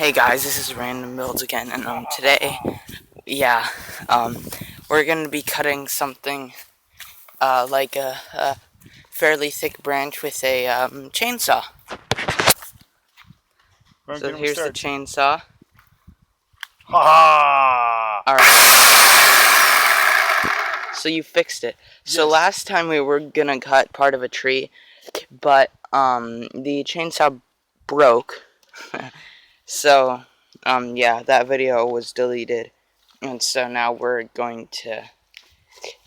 Hey guys, this is Random Builds again, and today, we're gonna be cutting something like a fairly thick branch with a chainsaw. So here's the chainsaw. Ha! All right. So you fixed it. So Yes. last time we were gonna cut part of a tree, but the chainsaw broke. So yeah, that video was deleted, and so now we're going to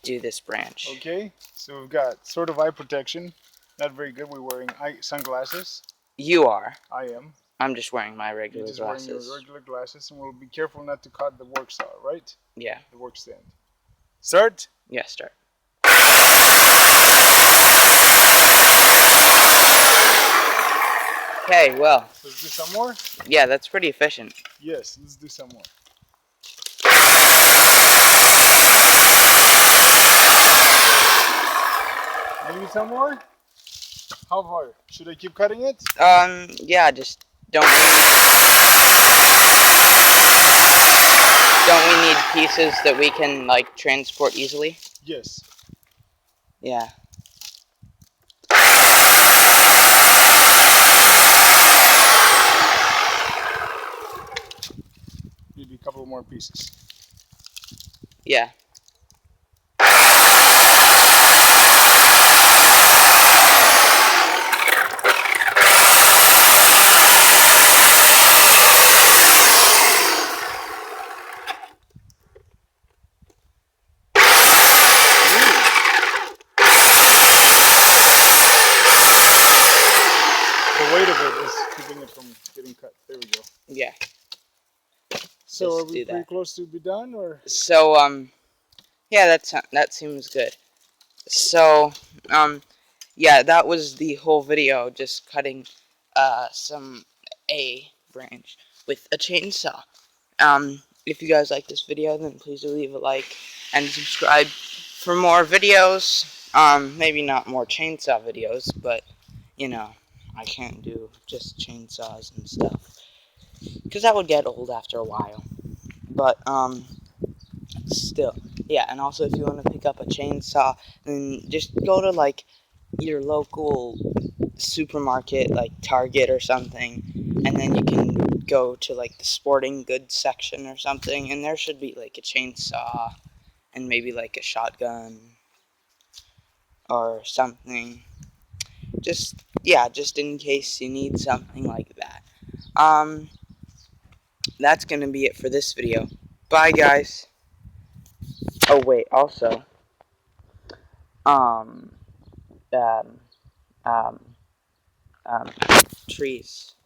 do this branch. Okay, so we've got sort of eye protection. Not very good. We're wearing sunglasses. You are. I am. I'm just wearing my You're regular just glasses. wearing your regular glasses, and we'll be careful not to cut the work saw, right? Yeah. The work stand. Start? Yeah, start. Okay, well. Let's do some more? Yeah, that's pretty efficient. Yes, let's do some more. Maybe some more? How far? Should I keep cutting it? Yeah, just don't we need pieces that we can like transport easily? Yes. Yeah. Maybe a couple more pieces. Yeah. The weight of it is keeping it from getting cut. There we go. Yeah. So Just are we pretty close to be done, or? So yeah, that seems good. So yeah, that was the whole video, just cutting a branch with a chainsaw. If you guys like this video, then please do leave a like and subscribe for more videos. Maybe not more chainsaw videos, but you know, I can't do just chainsaws and stuff because that would get old after a while. But still, yeah. And also, if you want to pick up a chainsaw, then just go to like your local supermarket, like Target or something, and then you can go to like the sporting goods section or something, and there should be like a chainsaw and maybe like a shotgun or something. Just in case you need something like that. That's gonna be it for this video. Bye, guys. Oh wait, also, um, um, um, trees.